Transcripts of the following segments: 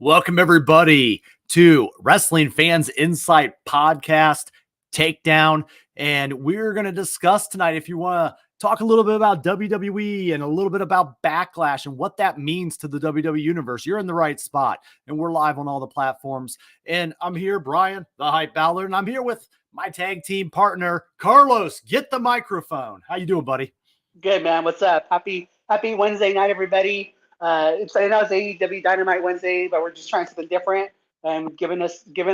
Welcome, everybody, to Wrestling Fans Insight Podcast Takedown. And we're going to discuss tonight, if you want to talk a little bit about WWE and a little bit about Backlash and what that means to the WWE Universe, you're in the right spot. And we're live on all the platforms. And I'm here, Brian, the Hype Ballard, and I'm here with my tag team partner, Carlos. Get the microphone. How you doing, buddy? Good, man. What's up? Happy Wednesday night, everybody. I know it's AEW Dynamite Wednesday, but we're just trying something different and giving a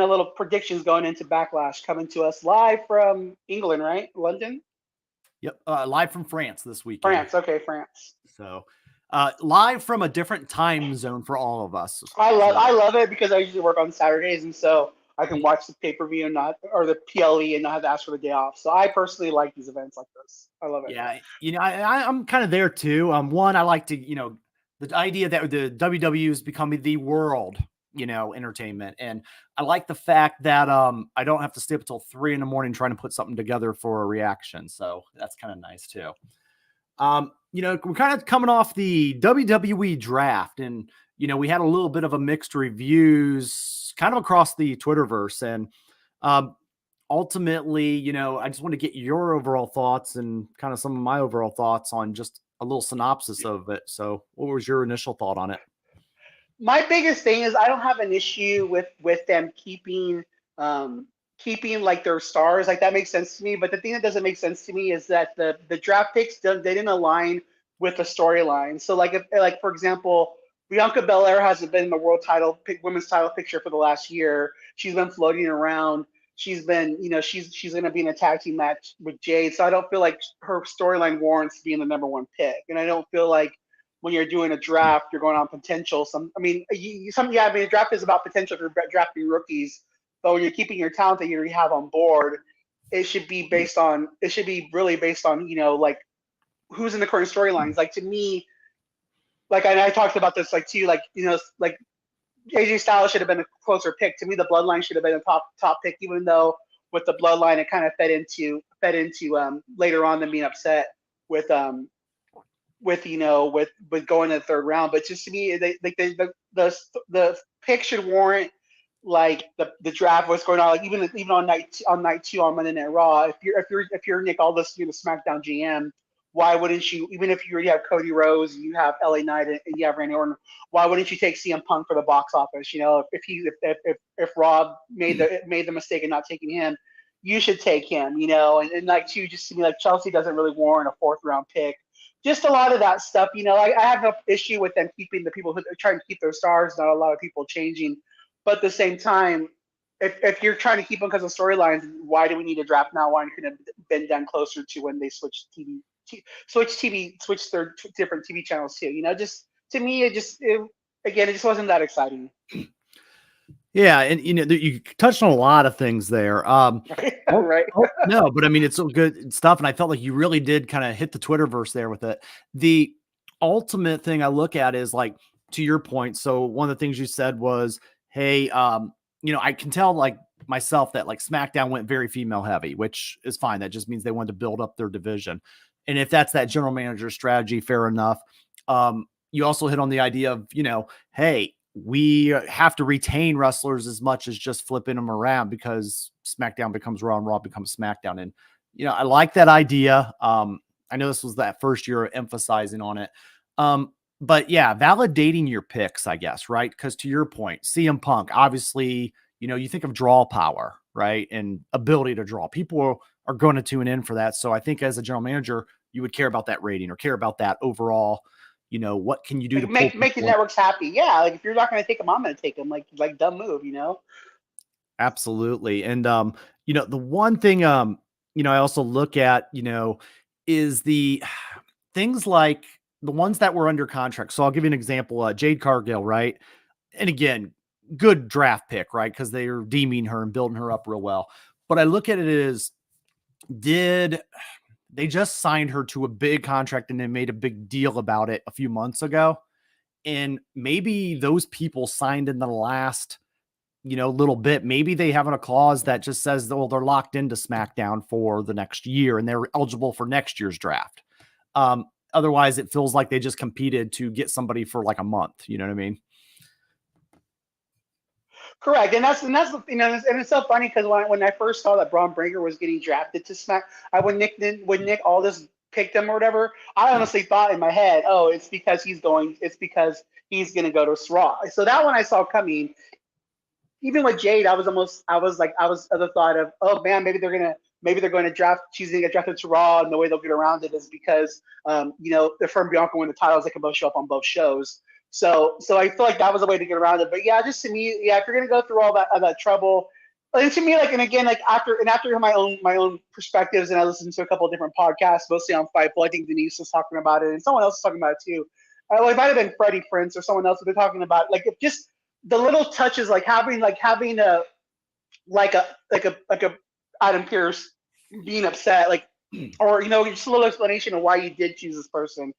little predictions going into Backlash, coming to us live from England, right? London? Yep. Live from France this weekend. France. Okay, France. So live from a different time zone for all of us. I love it because I usually work on Saturdays, and so I can watch the pay-per-view or the PLE and not have to ask for the day off. So I personally like these events like this. I love it. Yeah, I'm kind of there too. One, I like to, the idea that the WWE is becoming the world, entertainment, and I like the fact that I don't have to stay up until 3 a.m. trying to put something together for a reaction. So that's kind of nice too. We're kind of coming off the WWE draft, and we had a little bit of a mixed reviews kind of across the Twitterverse, and ultimately, I just want to get your overall thoughts and kind of some of my overall thoughts on just a little synopsis of it. So what was your initial thought on it? My biggest thing is I don't have an issue with them keeping like their stars. Like that makes sense to me. But the thing that doesn't make sense to me is that the draft picks they didn't align with the storyline. So like for example, Bianca Belair hasn't been in the women's title picture for the last year. She's been floating around. She's been, she's going to be in a tag team match with Jade. So I don't feel like her storyline warrants being the number one pick. And I don't feel like when you're doing a draft, you're going on potential. A draft is about potential for drafting rookies. But when you're keeping your talent that you already have on board, it should be really based on, like who's in the current storylines. Like to me, like I talked about this, like too, like, like AJ Styles should have been a closer pick. To me, the Bloodline should have been a top pick, even though with the Bloodline it kind of fed into later on them being upset with going to the third round. But just to me, the pick should warrant like the draft was going on, like even on night two on Monday Night Raw. If you're Nick Aldis, the SmackDown GM, why wouldn't you, even if you already have Cody Rhodes, you have LA Knight, and you have Randy Orton, why wouldn't you take CM Punk for the box office? If Rob made the mistake of not taking him, you should take him. And like too, just to me, like Chelsea doesn't really warrant a 4th round pick. Just a lot of that stuff. I have no issue with them keeping the people who are trying to keep their stars. Not a lot of people changing, but at the same time, if you're trying to keep them because of storylines, why do we need a draft now? Why couldn't it have been done closer to when they switched their different TV channels too? Just to me, it just wasn't that exciting. Yeah, and you touched on a lot of things there. Right? No, but I mean it's so good stuff, and I felt like you really did kind of hit the Twitterverse there with it. The ultimate thing I look at is like to your point. So one of the things you said was, hey, I can tell like myself that like SmackDown went very female heavy, which is fine. That just means they wanted to build up their division. And if that's that general manager strategy, fair enough. You also hit on the idea of, hey, we have to retain wrestlers as much as just flipping them around because SmackDown becomes Raw and Raw becomes SmackDown. And, I like that idea. I know this was that first year emphasizing on it. But yeah, validating your picks, I guess, right? Because to your point, CM Punk, obviously, you think of draw power, right? And ability to draw. People are going to tune in for that. So I think as a general manager, you would care about that rating or care about that overall. What can you do to make the networks happy? Yeah, like if you're not going to take them, I'm going to take them. Like dumb move, Absolutely. And the one thing I also look at, is the things like the ones that were under contract. So I'll give you an example. Jade Cargill, right? And again, good draft pick, right? Because they are deeming her and building her up real well. But I look at it as, they just signed her to a big contract and they made a big deal about it a few months ago. And maybe those people signed in the last, little bit. Maybe they have a clause that just says, well, they're locked into SmackDown for the next year and they're eligible for next year's draft. Otherwise, it feels like they just competed to get somebody for like a month. You know what I mean? Correct, and it's so funny because when I first saw that Braun Breaker was getting drafted to Smack, when Nick Aldis picked him or whatever, I honestly thought in my head, oh, it's because he's gonna go to Raw. So that one I saw coming. Even with Jade, I was of the thought of, oh man, maybe they're going to draft. She's going to get drafted to Raw, and the way they'll get around it is because, if her and Bianca win the titles, they can both show up on both shows. So I feel like that was a way to get around it. But yeah, just to me, yeah, if you're going to go through all that trouble, and to me, like, and again, like after my own perspectives, and I listened to a couple of different podcasts, mostly on Fightful. I think Denise was talking about it, and someone else was talking about it too. Well, it might have been Freddie Prince or someone else, but they're talking about like if just the little touches, like having a like a Adam Pierce being upset, like, or just a little explanation of why you did choose this person.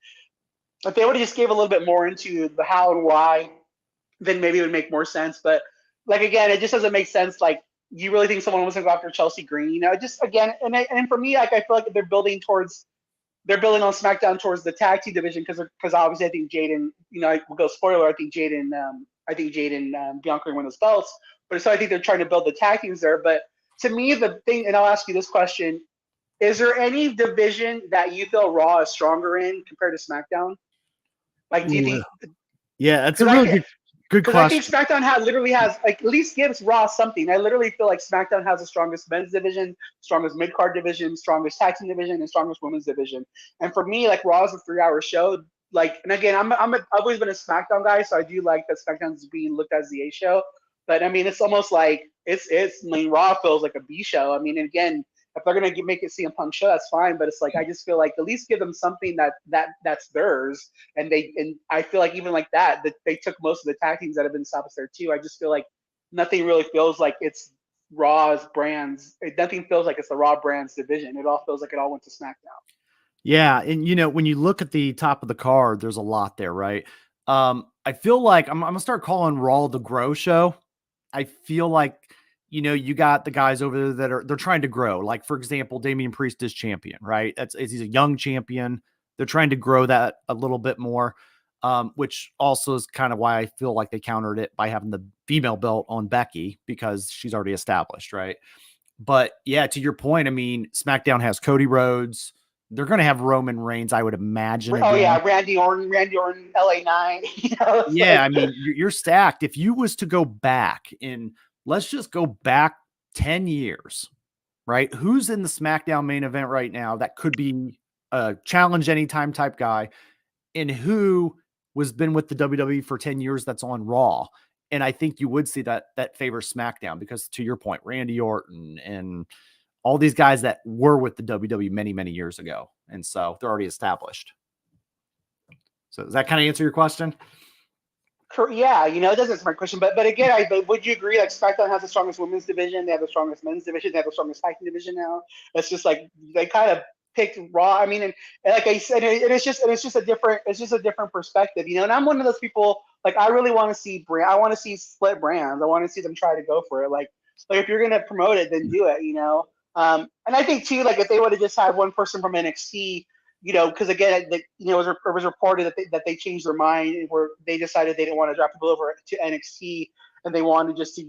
If they would have just gave a little bit more into the how and why, then maybe it would make more sense. But like again, it just doesn't make sense. Like, you really think someone was going to go after Chelsea Green? Just again, and for me, like I feel like they're building on SmackDown towards the tag team division because obviously I think Jaden, I will go spoiler. I think Jaden Bianca win those belts, but so I think they're trying to build the tag teams there. But to me, the thing, and I'll ask you this question: is there any division that you feel Raw is stronger in compared to SmackDown? Like, do you think? Yeah, that's a Because really good because I think question. SmackDown literally has, like, at least gives Raw something. I literally feel like SmackDown has the strongest men's division, strongest mid card division, strongest tag team division, and strongest women's division. And for me, like, Raw is a 3 hour show. Like, and again, I've always been a SmackDown guy, so I do like that SmackDown's being looked at as the A show. But I mean, it's almost like I mean, Raw feels like a B show. I mean, and again, if they're gonna make it CM Punk show, that's fine. But it's like I just feel like at least give them something that's theirs. And I feel like even like that they took most of the tag teams that have been established there too. I just feel like nothing really feels like it's Raw's brands. Nothing feels like it's the Raw brands division. It all feels like it all went to SmackDown. Yeah, and when you look at the top of the card, there's a lot there, right? I feel like I'm gonna start calling Raw the Grow Show. I feel like you got the guys over there they're trying to grow. Like, for example, Damian Priest is champion, right? He's a young champion. They're trying to grow that a little bit more, which also is kind of why I feel like they countered it by having the female belt on Becky because she's already established, right? But yeah, to your point, I mean, SmackDown has Cody Rhodes. They're going to have Roman Reigns, I would imagine, Oh again. yeah, Randy Orton, LA 9. It's Yeah, like, I mean, you're stacked. If you was to go back in, let's just go back 10 years, right? Who's in the SmackDown main event right now that could be a challenge anytime type guy, and who was been with the WWE for 10 years that's on Raw? And I think you would see that favors SmackDown because, to your point, Randy Orton and all these guys that were with the WWE many, many years ago. And so they're already established. So does that kind of answer your question? yeah, it does answer my question. But again, but would you agree, like, SmackDown has the strongest women's division, they have the strongest men's division, they have the strongest tag team division now? It's just like they kind of picked Raw. I mean, and like I said, it's just a different perspective, And I'm one of those people, like, I really want to see I want to see split brands. I want to see them try to go for it. Like if you're gonna promote it, then do it. And I think too, like, if they would have just had one person from NXT, because again, it was reported that they changed their mind where they decided they didn't want to draft people over to NXT, and they wanted just to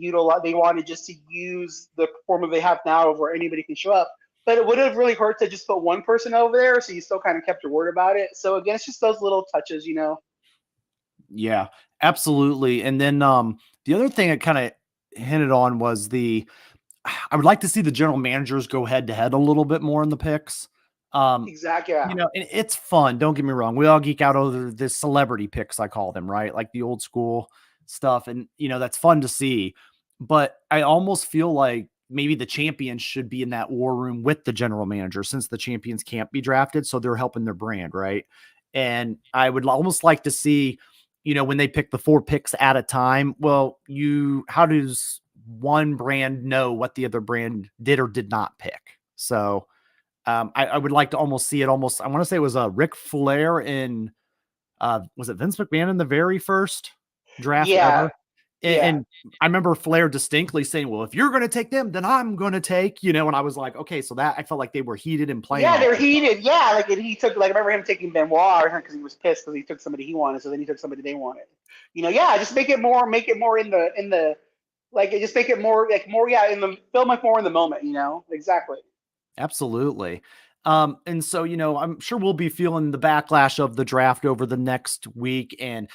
use the format they have now of where anybody can show up. But it would have really hurt to just put one person over there, so you still kind of kept your word about it. So again, it's just those little touches. Yeah, absolutely. And then the other thing I kind of hinted on was I would like to see the general managers go head to head a little bit more in the picks. Um, Exactly. Yeah. and it's fun. Don't get me wrong. We all geek out over the celebrity picks, I call them, right? Like the old school stuff. And, that's fun to see. But I almost feel like maybe the champions should be in that war room with the general manager since the champions can't be drafted. So they're helping their brand, right? And I would almost like to see, when they pick the 4 picks at a time, well, how does one brand know what the other brand did or did not pick? So, I would like to almost see it almost, I want to say it was Ric Flair in, was it Vince McMahon in the very first draft Yeah. ever? Yeah. And I remember Flair distinctly saying, well, if you're going to take them, then I'm going to take, and I was like, okay, so that I felt like they were heated and playing Yeah, off they're each other. heated. Yeah, like, and he took, like, I remember him taking Benoit because he was pissed because he took somebody he wanted, so then he took somebody they wanted. Yeah, just make it more in the Like it just make it more like more yeah in the film like more in the moment, exactly. Absolutely. And so, I'm sure we'll be feeling the backlash of the draft over the next week. And,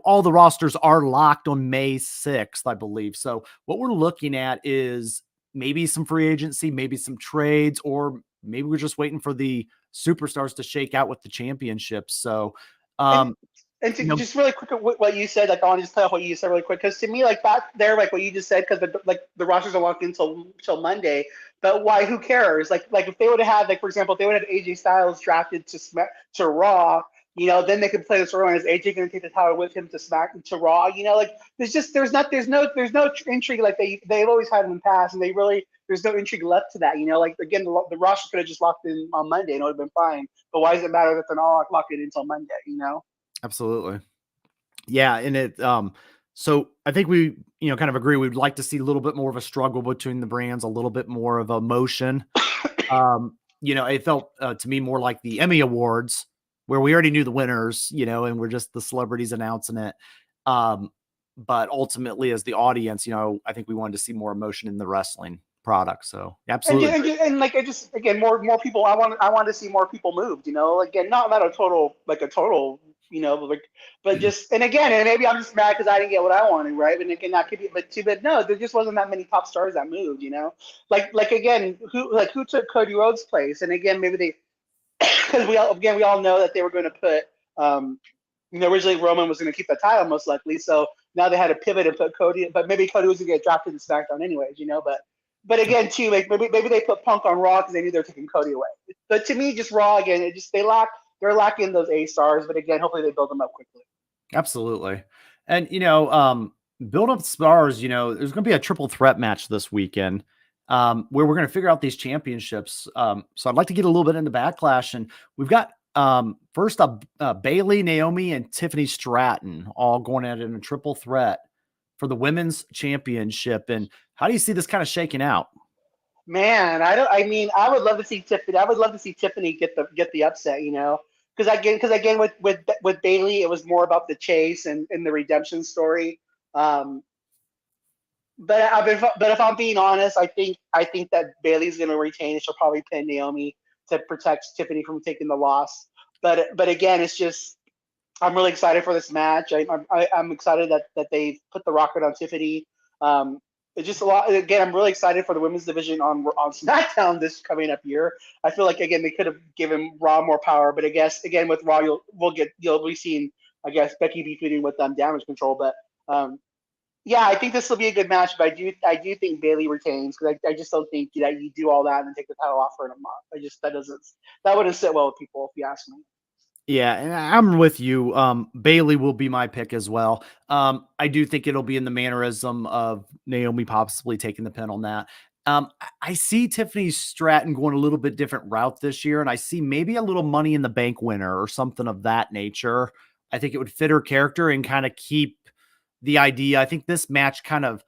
all the rosters are locked on May 6th, I believe. So, what we're looking at is maybe some free agency, maybe some trades, or maybe we're just waiting for the superstars to shake out with the championships. So, And um, and to you know, just really quick what you said, like I want to just play off what you said really quick, because to me, like back there, like what you just said, because the rosters are locked in until Monday. But why? Who cares? Like if they would have had, like for example, if they would have AJ Styles drafted to Raw, then they could play this storyline. Is AJ going to take the title with him to Raw? Like there's no intrigue like they've always had in the past, and they really there's no intrigue left to that. Like again, the roster could have just locked in on Monday and it would have been fine. But why does it matter that they're not locked in until Monday? absolutely. Yeah, and so I think we, kind of agree. We'd like to see a little bit more of a struggle between the brands, a little bit more of emotion. It felt to me more like the Emmy Awards where we already knew the winners, and we're just the celebrities announcing it. But ultimately, as the audience, I think we wanted to see more emotion in the wrestling product. So and absolutely. and like it just again more people. I want to see more people moved. Again, not a total like a total. Like, but just and again, and maybe I'm just mad because I didn't get what I wanted, right? And again, that could be, but no, there just wasn't that many top stars that moved. Like again, who took Cody Rhodes' place? And again, maybe they because we all know that they were going to put originally Roman was going to keep the title most likely, so now they had to pivot and put Cody, but maybe Cody was going to get drafted to SmackDown anyways. But again, too, like maybe they put Punk on Raw because they knew they were taking Cody away. But to me, just Raw again, it just they're lacking those A stars. But again, hopefully they build them up quickly. Absolutely. And, build up stars, there's going to be a triple threat match this weekend where we're going to figure out these championships. So I'd like to get a little bit into Backlash. And we've got first up Bailey, Naomi, and Tiffany Stratton all going at it in a triple threat for the women's championship. And how do you see this kind of shaking out? Man, I don't. I mean, I would love to see Tiffany. I would love to see Tiffany get the upset. Because again, with Bailey, it was more about the chase and the redemption story. Um, but if I'm being honest, I think that Bailey's going to retain. And she'll probably pin Naomi to protect Tiffany from taking the loss. But again, it's just I'm really excited for this match. I'm excited that they put the rocket on Tiffany. Um, it's just a lot. Again, I'm really excited for the women's division on SmackDown this coming up year. I feel like again they could have given Raw more power, but I guess again with Raw you'll be seeing I guess Becky be feuding with Damage Control. But um, yeah, I think this will be a good match. But I do think Bailey retains because I just don't think that you do all that and then take the title off her in a month. That wouldn't sit well with people if you ask me. Yeah, and I'm with you. Bailey will be my pick as well. I do think it'll be in the mannerism of Naomi possibly taking the pin on that. I see Tiffany Stratton going a little bit different route this year, and I see maybe a little Money in the Bank winner or something of that nature. I think it would fit her character and kind of keep the idea. I think this match kind of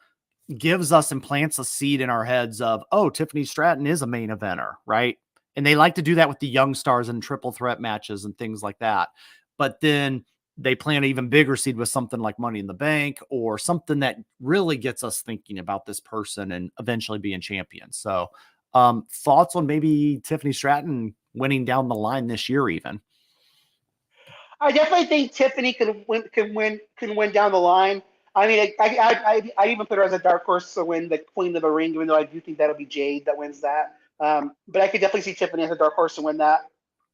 gives us and plants a seed in our heads of, oh, Tiffany Stratton is a main eventer, right? And they like to do that with the young stars and triple threat matches and things like that. But then they plant an even bigger seed with something like Money in the Bank or something that really gets us thinking about this person and eventually being champion. So, thoughts on maybe Tiffany Stratton winning down the line this year, even? I definitely think Tiffany can win down the line. I mean, I even put her as a dark horse to win the Queen of the Ring, even though I do think that'll be Jade that wins that. But I could definitely see Tiffany as a dark horse to win that.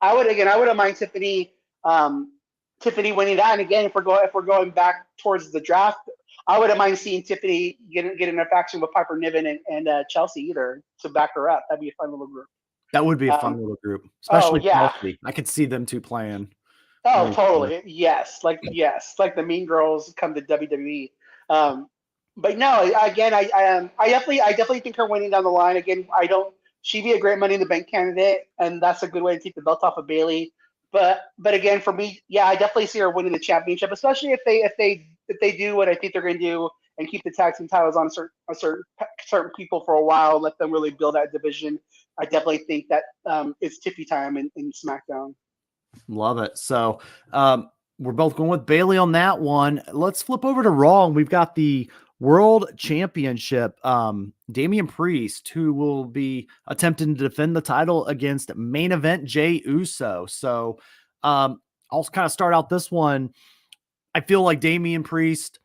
I wouldn't mind Tiffany winning that. And again, if we're going back towards the draft, I wouldn't mind seeing Tiffany get in a faction with Piper Niven and Chelsea either to back her up. That'd be a fun little group. That would be a fun Um, little group, oh especially yeah, Chelsea. I could see them two playing Oh, going forward. totally. Yes, like the Mean Girls come to WWE. Um, but no, again, I definitely think her winning down the line. Again, I don't. She'd be a great Money in the Bank candidate, and that's a good way to take the belt off of Bailey. But again, for me, yeah, I definitely see her winning the championship, especially if they do what I think they're going to do and keep the tag team titles on certain people for a while, let them really build that division. I definitely think that it's Tiffy time in SmackDown. Love it. So, we're both going with Bailey on that one. Let's flip over to Raw. And we've got the World Championship. Damian Priest, who will be attempting to defend the title against main event Jey Uso. So I'll kind of start out this one. I feel like Damian Priest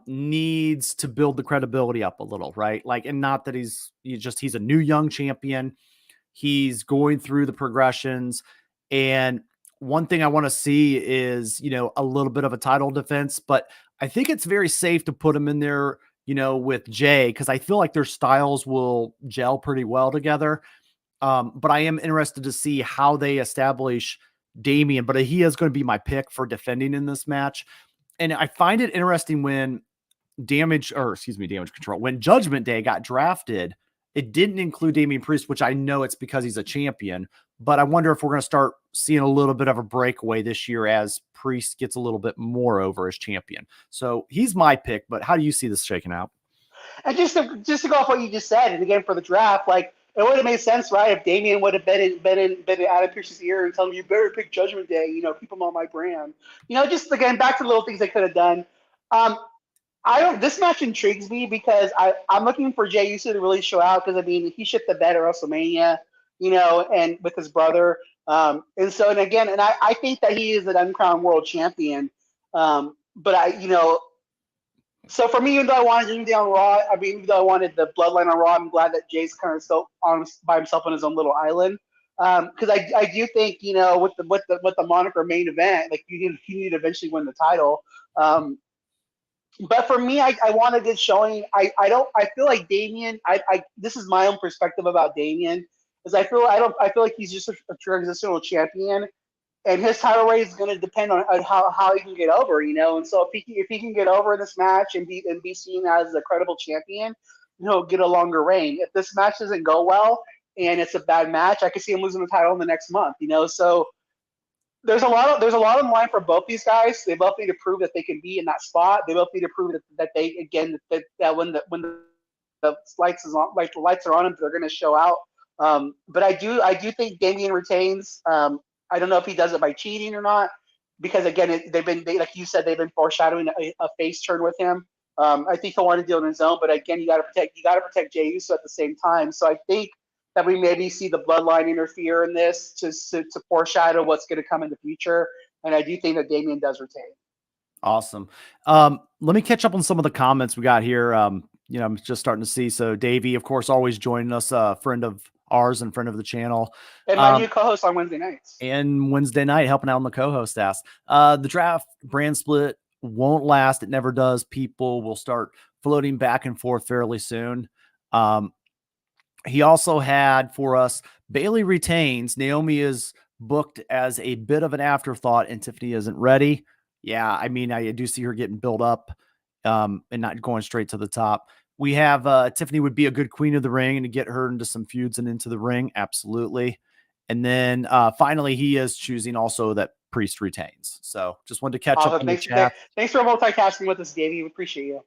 needs to build the credibility up a little, right? Like, and not that he's a new young champion. He's going through the progressions. And one thing I want to see is, a little bit of a title defense, but I think it's very safe to put him in there, with Jay, because I feel like their styles will gel pretty well together. But I am interested to see how they establish Damian, but he is going to be my pick for defending in this match. And I find it interesting when Damage Control, when Judgment Day got drafted, it didn't include Damian Priest, which I know it's because he's a champion, but I wonder if we're going to start seeing a little bit of a breakaway this year as Priest gets a little bit more over as champion. So he's my pick, but how do you see this shaking out? And just to go off what you just said, and again for the draft, like it would have made sense, right? If Damian would have been in Adam Pearce's ear and telling him, "You better pick Judgment Day," keep him on my brand. Just again back to the little things they could have done. I don't. This match intrigues me because I'm looking for Jey Uso to really show out because I mean he shit the bed at WrestleMania, and with his brother. And I think that he is an uncrowned world champion. But so for me, even though I wanted him on Raw, even though I wanted the Bloodline on Raw, I'm glad that Jay's kind of still on by himself on his own little island. Because I do think with the moniker main event, like you need to eventually win the title. But for me, I want a good showing. I feel like Damian. This is my own perspective about Damian, is I feel like he's just a transitional champion, and his title reign is going to depend on how he can get over, And so if he can get over in this match and be seen as a credible champion, he'll get a longer reign. If this match doesn't go well and it's a bad match, I could see him losing the title in the next month. So there's a lot on the line for both these guys. They both need to prove that they can be in that spot. They both need to prove that they again that when the lights is on, like the lights are on them, they're going to show out. But I do think Damian retains. I don't know if he does it by cheating or not, because again, like you said, they've been foreshadowing a face turn with him. I think he'll want to do it on his own, but again, you got to protect Jey Uso at the same time. So I think that we maybe see the Bloodline interfere in this to foreshadow what's going to come in the future, and I do think that Damian does retain. Awesome. Let me catch up on some of the comments we got here. I'm just starting to see. So Davey, of course, always joining us, a friend of ours and friend of the channel. And my new co-host on Wednesday nights. And Wednesday night, helping out on the co-host task. The draft brand split won't last. It never does. People will start floating back and forth fairly soon. He also had for us, Bailey retains. Naomi is booked as a bit of an afterthought, and Tiffany isn't ready. Yeah, I mean, I do see her getting built up and not going straight to the top. We have Tiffany would be a good queen of the ring and to get her into some feuds and into the ring. Absolutely. And then finally, he is choosing also that Priest retains. So just wanted to catch up on the chat. Thanks for multitasking with us, Davey. We appreciate you.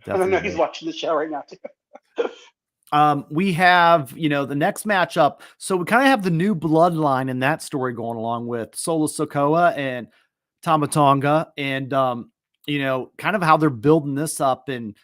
Definitely. And I know he's watching the show right now, too. We have, the next matchup. So we kind of have the new bloodline in that story going along with Solo Sikoa and Tama Tonga, and, kind of how they're building this up, and,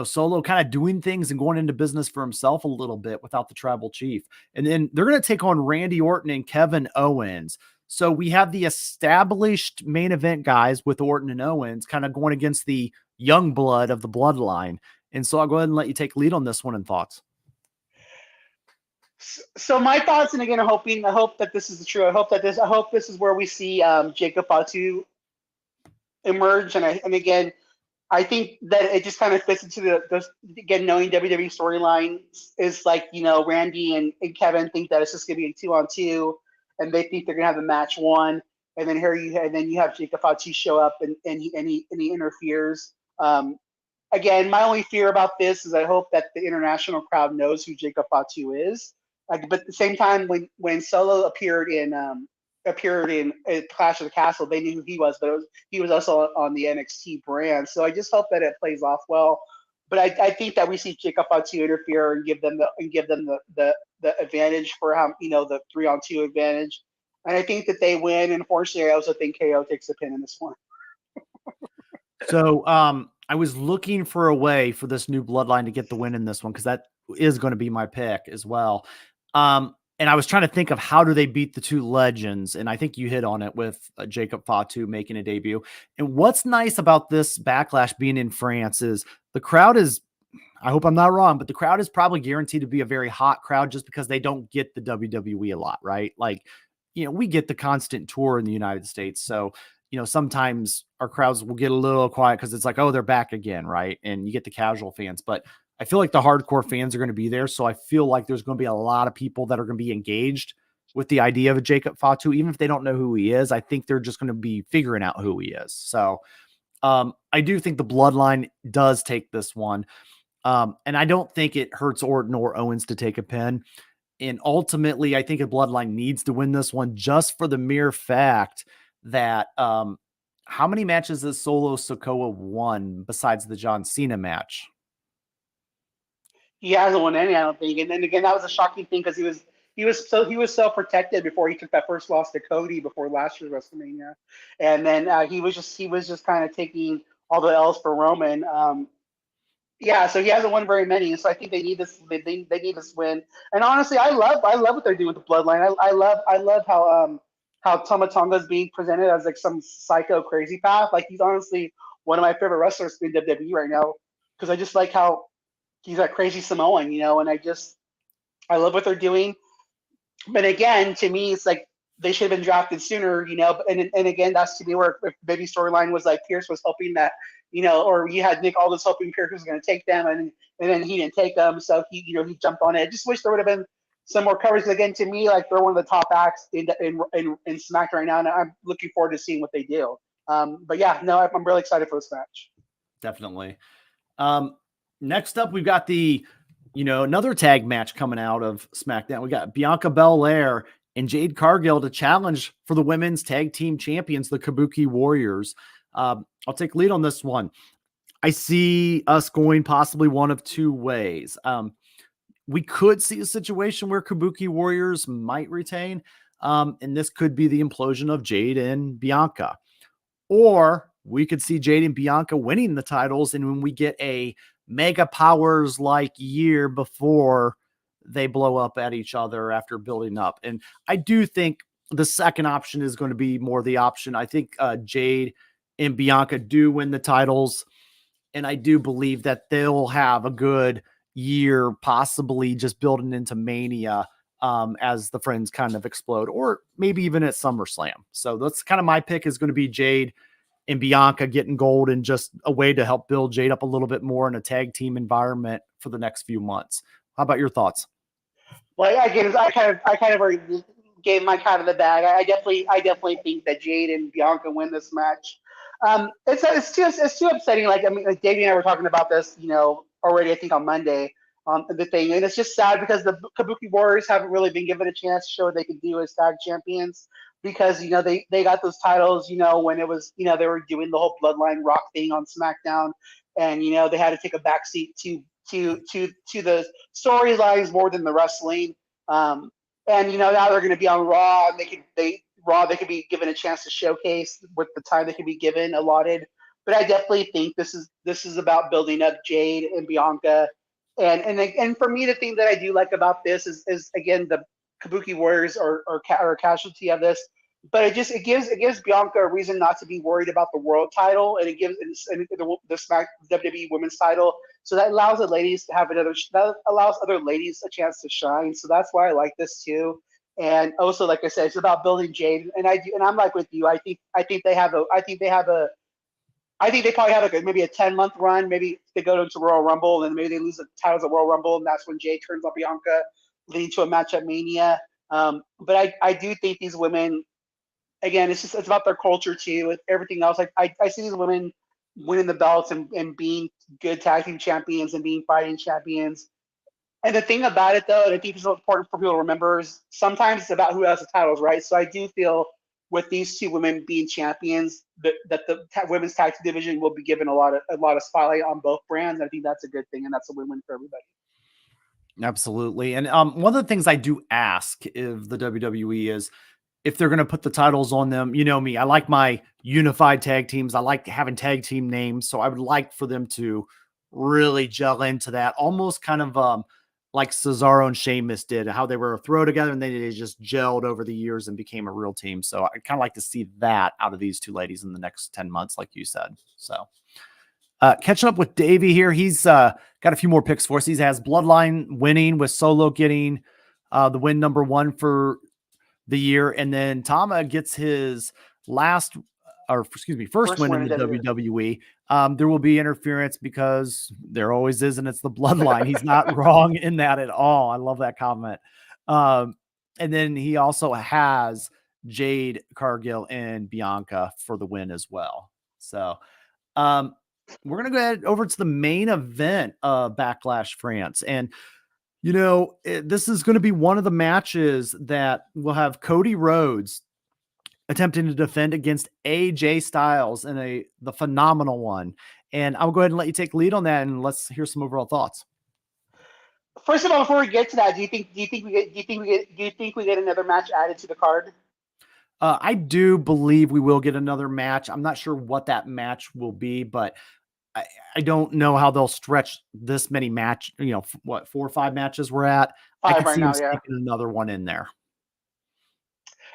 Solo kind of doing things and going into business for himself a little bit without the tribal chief. And then they're going to take on Randy Orton and Kevin Owens. So we have the established main event guys with Orton and Owens kind of going against the young blood of the bloodline. And so I'll go ahead and let you take lead on this one and thoughts. So my thoughts, and again, I hope that this is true. I hope this is where we see Jacob Fatu emerge. And again, I think that it just kind of fits into the again, knowing WWE storyline is like, Randy and Kevin think that it's just going to be a 2-on-2, and they think they're going to have a match one. And then you have Jacob Fatu show up and he interferes. Again, my only fear about this is I hope that the international crowd knows who Jacob Fatu is. But at the same time, when Solo appeared in Clash of the Castle, they knew who he was, but he was also on the NXT brand. So I just hope that it plays off well. But I think that we see Jacob Fatu interfere and give them the advantage for the 3-on-2 advantage. And I think that they win. And unfortunately, I also think KO takes the pin in this one. So I was looking for a way for this new bloodline to get the win in this one, because that is going to be my pick as well. And I was trying to think of how do they beat the two legends, and I think you hit on it with Jacob Fatu making a debut. And what's nice about this Backlash being in France is the crowd is, I hope I'm not wrong, but the crowd is probably guaranteed to be a very hot crowd, just because they don't get the WWE a lot, right? Like, we get the constant tour in the United States. So, sometimes our crowds will get a little quiet because it's like, oh, they're back again, right? And you get the casual fans. But I feel like the hardcore fans are going to be there. So I feel like there's going to be a lot of people that are going to be engaged with the idea of a Jacob Fatu, even if they don't know who he is. I think they're just going to be figuring out who he is. So I do think the bloodline does take this one. And I don't think it hurts Orton or Owens to take a pin. And ultimately, I think a bloodline needs to win this one, just for the mere fact that how many matches has Solo Sikoa won besides the John Cena match? He hasn't won any, I don't think. And then again, that was a shocking thing because he was so protected before he took that first loss to Cody before last year's WrestleMania, and then he was just kind of taking all the L's for Roman. Yeah, so he hasn't won very many. So I think they need this. They need this win. And honestly, I love what they're doing with the Bloodline. I love how Tama Tonga is being presented as like some psycho crazy path. Like he's honestly one of my favorite wrestlers in WWE right now because I just like how he's that crazy Samoan, and I love what they're doing. But again, to me, it's like they should have been drafted sooner, And again, that's to me where if maybe storyline was like Pierce was hoping that, or you had Nick Aldis hoping Pierce was going to take them, and then he didn't take them, so he jumped on it. I just wish there would have been some more coverage. Again, to me, like they're one of the top acts in SmackDown right now, and I'm looking forward to seeing what they do. But yeah, no, I'm really excited for this match. Definitely. Next up, we've got another tag match coming out of SmackDown. We got Bianca Belair and Jade Cargill to challenge for the women's tag team champions, the Kabuki Warriors. I'll take lead on this one. I see us going possibly one of two ways. We could see a situation where Kabuki Warriors might retain, and this could be the implosion of Jade and Bianca. Or we could see Jade and Bianca winning the titles, and when we get a Mega Powers like year before they blow up at each other after building up. And I do think the second option is going to be more the option. I think Jade and Bianca do win the titles, and I do believe that they'll have a good year, possibly just building into Mania as the friends kind of explode, or maybe even at SummerSlam. So that's kind of my pick, is going to be Jade and Bianca getting gold, and just a way to help build Jade up a little bit more in a tag team environment for the next few months. How about your thoughts? Well, I kind of already gave my kind of the bag. I definitely think that Jade and Bianca win this match. It's too upsetting. Like I mean, like Davey and I were talking about this, already. I think on Monday, the thing, and it's just sad because the Kabuki Warriors haven't really been given a chance to show what they can do as tag champions because they got those titles, when it was they were doing the whole Bloodline Rock thing on SmackDown, and they had to take a backseat to the storylines more than the wrestling. And now they're going to be on Raw, and they could be given a chance to showcase with the time they could be given allotted. But I definitely think this is about building up Jade and Bianca, and for me, the thing that I do like about this is again the Kabuki Warriors are a casualty of this, but it gives Bianca a reason not to be worried about the world title, and it gives and the Smack WWE Women's title, so that allows the ladies to have that allows other ladies a chance to shine. So that's why I like this too. And also, like I said, it's about building Jade, and I'm like with you. I think they probably have like maybe a 10-month run. Maybe they go into Royal Rumble, and then maybe they lose the titles at Royal Rumble, and that's when Jade turns on Bianca, leading to a match at Mania. But I do think these women, again, it's about their culture too. With everything else, like I see these women winning the belts and being good tag team champions and being fighting champions. And the thing about it, though, and I think it's important for people to remember, is sometimes it's about who has the titles, right? So I do feel with these two women being champions, that the women's tag team division will be given a lot of spotlight on both brands. I think that's a good thing, and that's a win-win for everybody. Absolutely. And one of the things I do ask of the WWE is if they're going to put the titles on them, you know me, I like my unified tag teams. I like having tag team names. So I would like for them to really gel into that, almost kind of like Cesaro and Sheamus did, how they were a throw together and they just gelled over the years and became a real team. So I kind of like to see that out of these two ladies in the next 10 months, like you said. So catching up with Davey here. He's got a few more picks for us. He has Bloodline winning with Solo getting the win number 1 for the year. And then Tama gets his first win in the WWE. There will be interference because there always is, and it's the bloodline. He's not wrong in that at all. I love that comment. And then he also has Jade Cargill and Bianca for the win as well. So we're going to go ahead over to the main event of Backlash France. And you know, this is going to be one of the matches that will have Cody Rhodes attempting to defend against AJ Styles in the phenomenal one. And I'll go ahead and let you take lead on that, and let's hear some overall thoughts. First of all, before we get to that, do you think we get another match added to the card? I do believe we will get another match. I'm not sure what that match will be, but I don't know how they'll stretch this many match. You know, what 4 or 5 matches we're at. 5 I can right see now, him sneaking another one in there.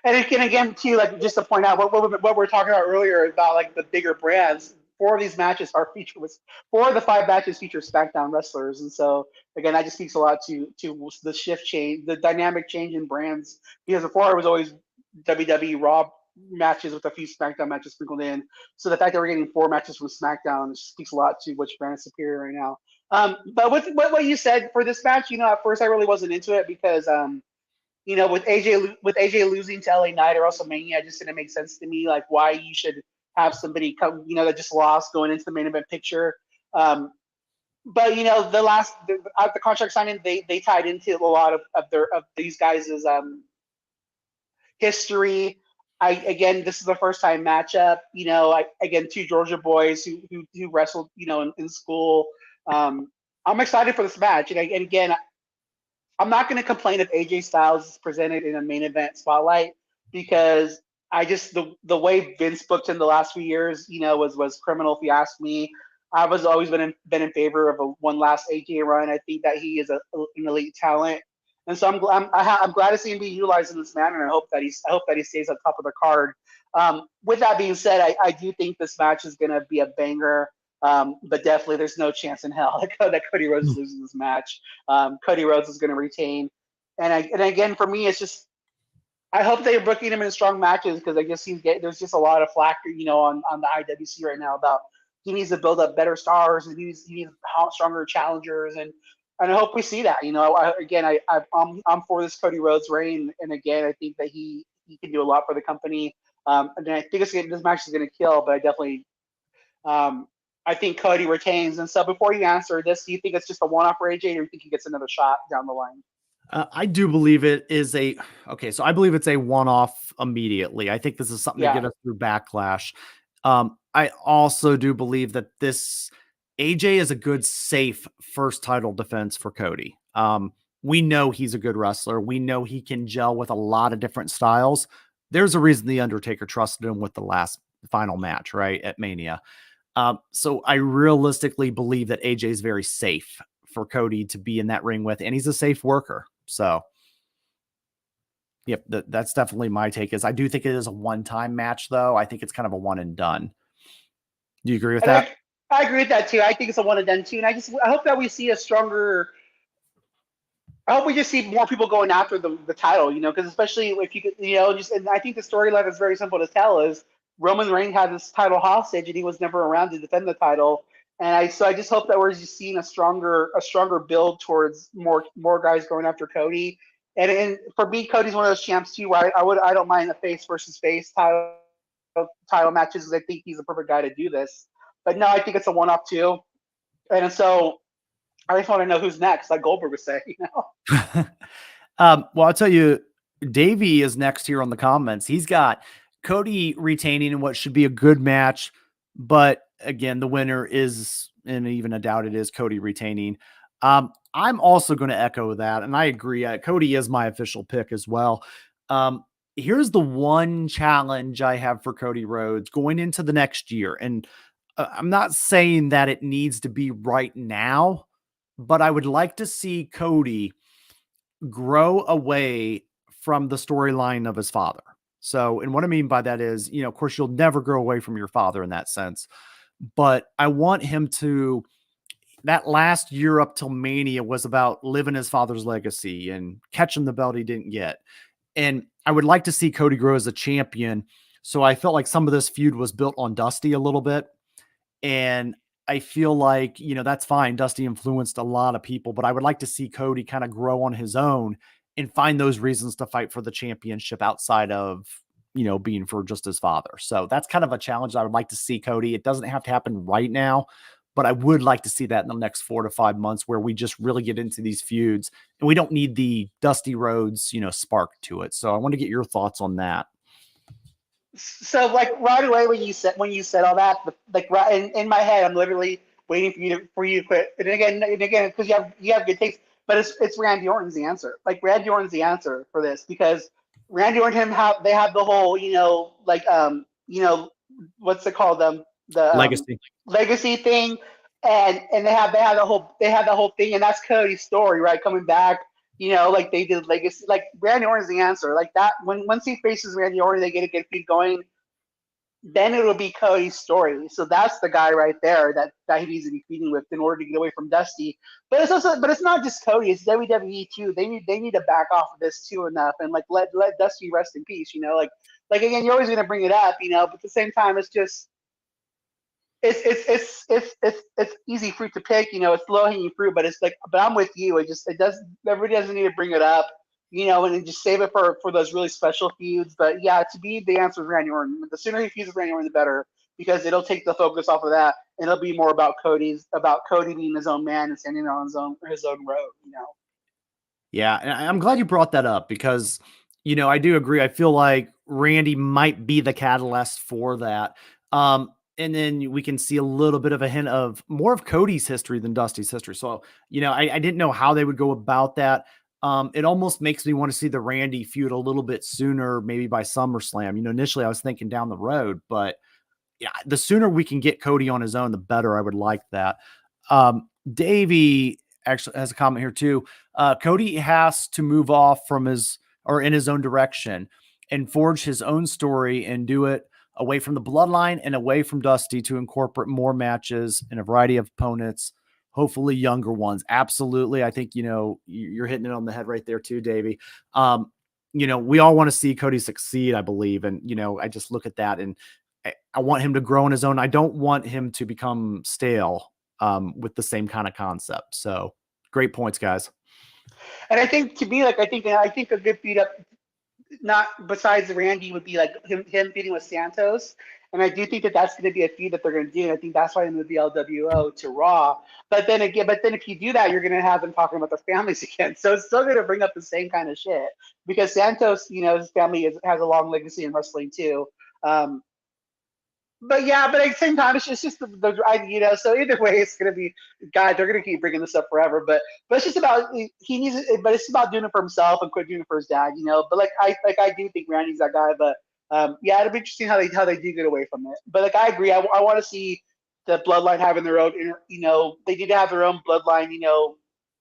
And again, too, like just to point out what we're talking about earlier about like the bigger brands. 4 of these matches are featured with 4 of the 5 matches feature SmackDown wrestlers, and so again, that just speaks a lot to the shift change, the dynamic change in brands. Because before it was always WWE Raw matches with a few SmackDown matches sprinkled in. So the fact that we're getting 4 matches from SmackDown speaks a lot to which brand is superior right now. But with what you said for this match, you know, at first I really wasn't into it because you know, with AJ losing to LA Knight or WrestleMania, it just didn't make sense to me. Like why you should have somebody come, you know, that just lost going into the main event picture. But you know, the contract signing, they tied into a lot of these guys' history. This is the first time matchup. You know, again, 2 Georgia boys who wrestled, you know, in school. I'm excited for this match, and again, I'm not going to complain if AJ Styles is presented in a main event spotlight because I just the way Vince booked him the last few years, you know, was criminal if you ask me. I was always been in favor of one last AJ run. I think that he is an elite talent, and so I'm glad to see him be utilized in this manner. And I hope that he stays on top of the card. With that being said, I do think this match is going to be a banger. But definitely, there's no chance in hell that Cody Rhodes loses this match. Cody Rhodes is going to retain, and again, for me, it's just I hope they're booking him in strong matches because I guess there's just a lot of flack, you know, on the IWC right now about he needs to build up better stars and he needs stronger challengers, and I hope we see that. You know, I'm for this Cody Rhodes reign, and again, I think that he can do a lot for the company. And I think this match is going to kill, but I definitely. I think Cody retains. And so before you answer this, do you think it's just a one-off for AJ or do you think he gets another shot down the line? I do believe it is so I believe it's a one-off immediately. I think this is something to get us through Backlash. I also do believe that this AJ is a good, safe first title defense for Cody. We know he's a good wrestler. We know he can gel with a lot of different styles. There's a reason The Undertaker trusted him with the final match, right, at Mania. So I realistically believe that AJ is very safe for Cody to be in that ring with, and he's a safe worker. So, yep, that's definitely my take. Is I do think it is a one-time match, though. I think it's kind of a one and done. Do you agree with that? I agree with that too. I think it's a one and done too, and I hope that we see a stronger. I hope we just see more people going after the title, you know, because especially if you could, you know, and I think the storyline is very simple to tell is Roman Reigns had this title hostage and he was never around to defend the title. And I just hope that we're just seeing a stronger build towards more guys going after Cody. And for me, Cody's one of those champs too, where I don't mind the face versus face title matches because I think he's the perfect guy to do this. But no, I think it's a one-off too. And so I just want to know who's next, like Goldberg would say, you know? Well, I'll tell you, Davey is next here on the comments. He's got Cody retaining in what should be a good match, but again, the winner is, and even a doubt it is, Cody retaining. I'm also going to echo that, and I agree. Cody is my official pick as well. here's the one challenge I have for Cody Rhodes going into the next year. And I'm not saying that it needs to be right now, but I would like to see Cody grow away from the storyline of his father. So, and what I mean by that is, of course, you'll never grow away from your father in that sense, but I want him to, that last year up till Mania was about living his father's legacy and catching the belt he didn't get. And I would like to see Cody grow as a champion. So I felt like some of this feud was built on Dusty a little bit. And I feel like, that's fine. Dusty influenced a lot of people, but I would like to see Cody kind of grow on his own and find those reasons to fight for the championship outside of, being for just his father. So that's kind of a challenge I would like to see Cody. It doesn't have to happen right now, but I would like to see that in the next 4 to 5 months where we just really get into these feuds and we don't need the Dusty Rhodes, spark to it. So I want to get your thoughts on that. So like right away when you said all that, like right in my head, I'm literally waiting for you to quit. And again, because you have good taste, but it's Randy Orton's the answer. Like Randy Orton's the answer for this because Randy Orton they have the whole what's it called the legacy thing, and they have the whole thing, and that's Cody's story, right? Coming back, like they did legacy. Like Randy Orton's the answer. Like that once he faces Randy Orton, they get a good feud going. Then it'll be Cody's story. So that's the guy right there that he needs to be feeding with in order to get away from Dusty. But it's not just Cody. It's WWE too. They need to back off of this too enough and like let Dusty rest in peace. Like again, you're always gonna bring it up, but at the same time, it's just it's easy fruit to pick. It's low hanging fruit, but it's like, but I'm with you. Everybody doesn't need to bring it up, and then just save it for those really special feuds. But yeah, to me, the answer is Randy Orton. The sooner he feuds with Randy Orton, the better, because it'll take the focus off of that, and it'll be more about Cody being his own man and standing on his own road. Yeah, and I'm glad you brought that up because, I do agree. I feel like Randy might be the catalyst for that. And then we can see a little bit of a hint of more of Cody's history than Dusty's history. So, I didn't know how they would go about that. It almost makes me want to see the Randy feud a little bit sooner, maybe by SummerSlam. Initially I was thinking down the road, but yeah, the sooner we can get Cody on his own, the better. I would like that. Davey actually has a comment here too. Cody has to move off from in his own direction and forge his own story and do it away from the bloodline and away from Dusty to incorporate more matches and a variety of opponents, hopefully younger ones. Absolutely. I think, you're hitting it on the head right there too, Davey. We all want to see Cody succeed, I believe. And, I just look at that and I want him to grow on his own. I don't want him to become stale with the same kind of concept. So great points, guys. And I think to me, like I think a good feud up, not besides Randy, would be like him feuding with Santos. And I do think that's going to be a feud that they're going to do. And I think that's why they moved the LWO to Raw. But then if you do that, you're going to have them talking about their families again. So it's still going to bring up the same kind of shit because Santos, his family has a long legacy in wrestling too. But at the same time, it's just So either way, it's gonna be, God, they're gonna keep bringing this up forever. But it's just about but it's about doing it for himself and quit doing it for his dad. But I do think Randy's that guy. But it'll be interesting how they do get away from it. But like I agree, I want to see the Bloodline having their own. They need to have their own Bloodline.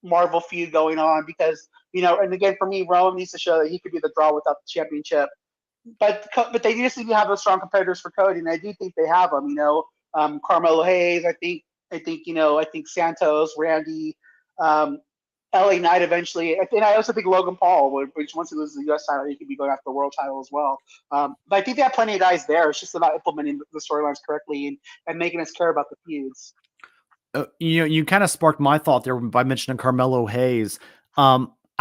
Marvel feud going on because and again for me, Roman needs to show that he could be the draw without the championship. But they just need to have those strong competitors for Cody, and I do think they have them. Carmelo Hayes. I think Santos, Randy, LA Knight eventually. And I also think Logan Paul, which once he loses the U.S. title, he could be going after the world title as well. But I think they have plenty of guys there. It's just about implementing the storylines correctly and making us care about the feuds. You kind of sparked my thought there by mentioning Carmelo Hayes.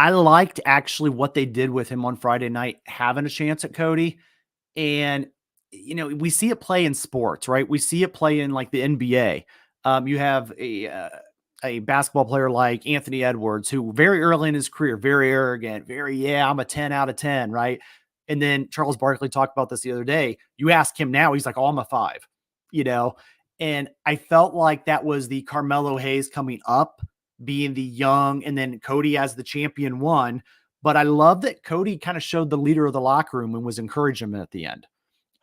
I liked actually what they did with him on Friday night, having a chance at Cody. And, we see it play in sports, right? We see it play in like the NBA. You have a basketball player like Anthony Edwards, who very early in his career, very arrogant, I'm a 10 out of 10, right? And then Charles Barkley talked about this the other day. You ask him now, he's like, oh, I'm a 5, And I felt like that was the Carmelo Hayes coming up, being the young, and then Cody as the champion one. But I love that Cody kind of showed the leader of the locker room and was encouraging him at the end.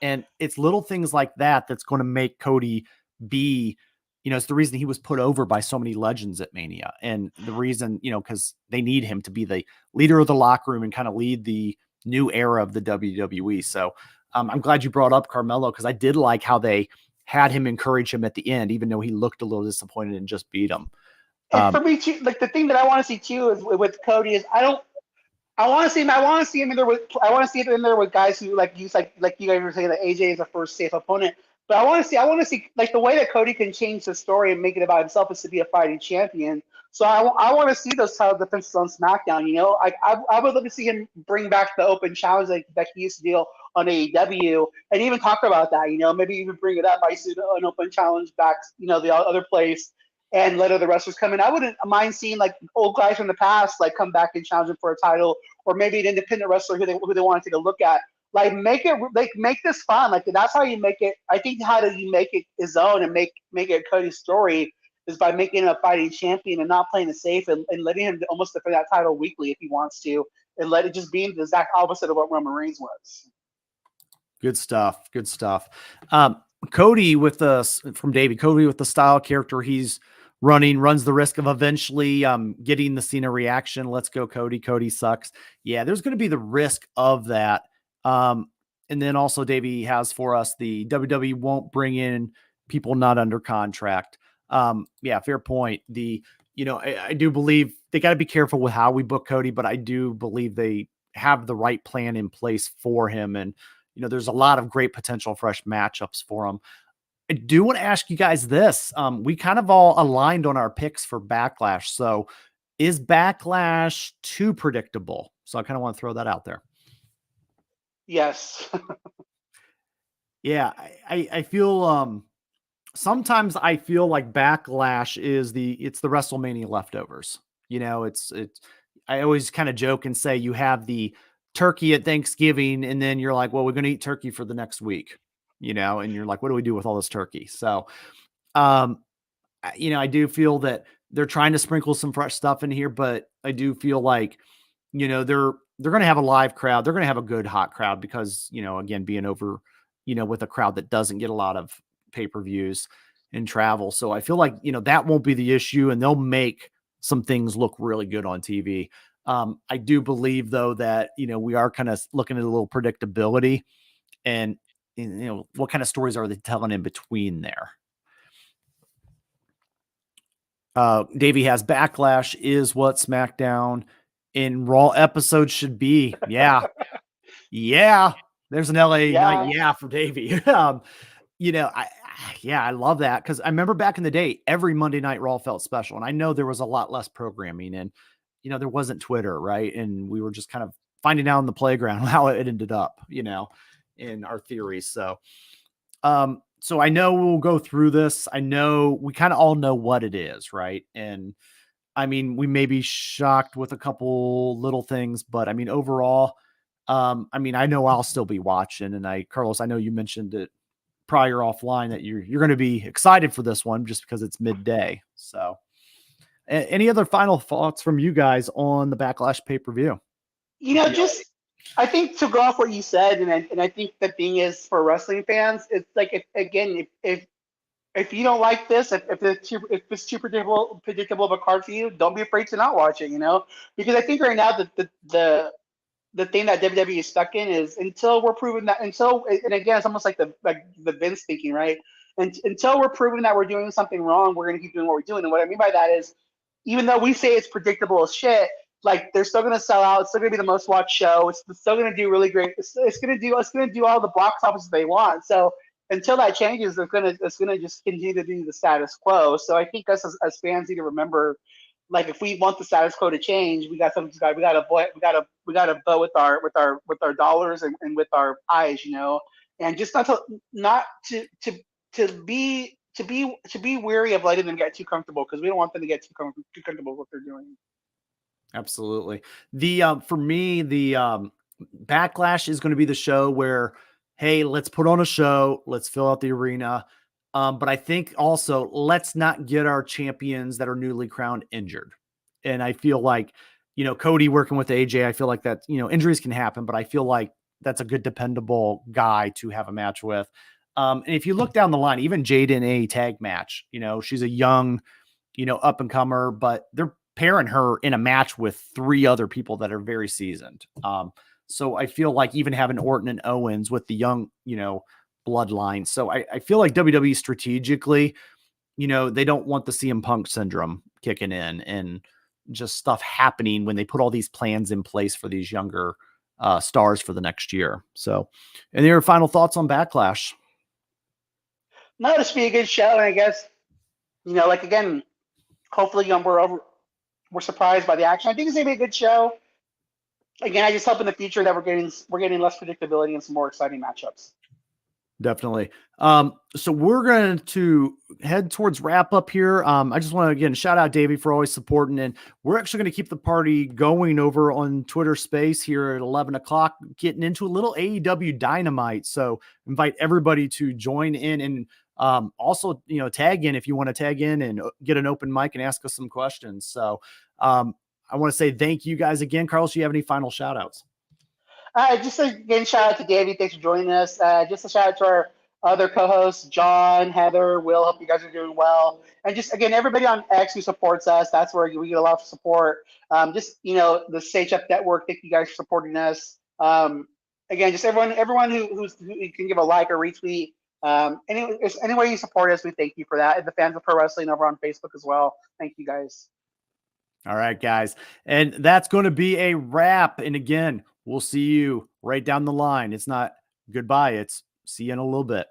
And it's little things like that that's going to make Cody be, it's the reason he was put over by so many legends at Mania. And the reason, because they need him to be the leader of the locker room and kind of lead the new era of the WWE. So I'm glad you brought up Carmelo, because I did like how they had him encourage him at the end, even though he looked a little disappointed and just beat him. And for me too, like the thing that I want to see too is with Cody is I want to see him. I want to see him in there with. I want to see him in there with guys who like you guys were saying that AJ is the first safe opponent. But I want to see. I want to see like the way that Cody can change the story and make it about himself is to be a fighting champion. So I want to see those title defenses on SmackDown. I would love to see him bring back the open challenge that he used to deal on AEW, and even talk about that. Maybe even bring it up. I see an open challenge back. The other place, and let other wrestlers come in. I wouldn't mind seeing like old guys from the past like come back and challenge him for a title, or maybe an independent wrestler who they want to take a look at. Like make this fun. Like that's how you make it. I think how do you make it his own and make it Cody's story is by making him a fighting champion and not playing it safe, and letting him almost defend that title weekly if he wants to, and let it just be the exact opposite of what Roman Reigns was. Good stuff. Good stuff. Cody from Davey, Cody with the style character he's runs the risk of eventually getting the Cena reaction. Let's go, Cody. Cody sucks. Yeah, there's going to be the risk of that. And then also Davey has for us the WWE won't bring in people not under contract. Yeah, fair point. I do believe they got to be careful with how we book Cody, but I do believe they have the right plan in place for him. And, there's a lot of great potential fresh matchups for him. I do want to ask you guys this. We kind of all aligned on our picks for Backlash. So is Backlash too predictable? So I kind of want to throw that out there. Yes. Yeah. I feel, sometimes I feel like Backlash is it's the WrestleMania leftovers. I always kind of joke and say you have the turkey at Thanksgiving, and then you're like, well, we're going to eat turkey for the next week, and you're like, what do we do with all this turkey? So, I do feel that they're trying to sprinkle some fresh stuff in here, but I do feel like, they're going to have a live crowd. They're going to have a good hot crowd because, again, being over, with a crowd that doesn't get a lot of pay-per-views and travel. So I feel like, that won't be the issue, and they'll make some things look really good on TV. I do believe though that, we are kind of looking at a little predictability, and, what kind of stories are they telling in between there? Davey has Backlash is what SmackDown in Raw episodes should be. Yeah. Yeah. There's an LA night. Yeah. For Davey. I love that. Cause I remember back in the day, every Monday Night Raw felt special. And I know there was a lot less programming, and, there wasn't Twitter, right? And we were just kind of finding out in the playground how it ended up, in our theories. So, so I know we'll go through this. I know we kind of all know what it is, right? And I mean, we may be shocked with a couple little things, but I mean, overall, I know I'll still be watching. And Carlos, I know you mentioned it prior offline that you're going to be excited for this one just because it's midday. So, any other final thoughts from you guys on the Backlash pay-per-view? I think to go off what you said, and I think the thing is for wrestling fans, it's like if you don't like this, if it's too predictable of a card for you, don't be afraid to not watch it. Because I think right now the thing that WWE is stuck in is until we're proven that and again it's almost like the Vince thinking, right? And until we're proving that we're doing something wrong, we're gonna keep doing what we're doing. And what I mean by that is, even though we say it's predictable as shit, like they're still gonna sell out. It's still gonna be the most watched show. It's still gonna do really great. It's gonna do all the box office they want. So until that changes, it's gonna just continue to be the status quo. So I think us as fans need to remember, like if we want the status quo to change, we got to vote with our dollars and with our eyes, and just not to be wary of letting them get too comfortable, because we don't want them to get too comfortable with what they're doing. Absolutely. For me, the Backlash is going to be the show where, hey, let's put on a show, let's fill out the arena. But I think also let's not get our champions that are newly crowned injured. And I feel like, Cody working with AJ, I feel like that, injuries can happen, but I feel like that's a good, dependable guy to have a match with. And if you look down the line, even Jade in a tag match, she's a young, up and comer, but they're pairing her in a match with 3 other people that are very seasoned. So I feel like even having Orton and Owens with the young, bloodline. So I feel like WWE strategically, they don't want the CM Punk syndrome kicking in and just stuff happening when they put all these plans in place for these younger stars for the next year. So, and your final thoughts on Backlash? No, this be a good show, and I guess like again, hopefully we're surprised by the action. I think it's gonna be a good show. Again, I just hope in the future that we're getting less predictability and some more exciting matchups. Definitely. So we're going to head towards wrap up here. I just want to again shout out Davey for always supporting, and we're actually going to keep the party going over on Twitter Space here at 11 o'clock, getting into a little AEW Dynamite. So invite everybody to join in, and also tag in if you want to tag in and get an open mic and ask us some questions. So I want to say thank you guys again. Carlos, do you have any final shout outs? Just again, shout out to Davey. Thanks for joining us. Just a shout out to our other co-hosts, John, Heather, Will. Hope you guys are doing well. And just again, everybody on X who supports us. That's where we get a lot of support. The Sage Up Network. Thank you guys for supporting us. Again, just everyone who can give a like or retweet. Any way you support us, we thank you for that. And the fans of pro wrestling over on Facebook as well. Thank you guys. All right, guys. And that's going to be a wrap. And again, we'll see you right down the line. It's not goodbye. It's see you in a little bit.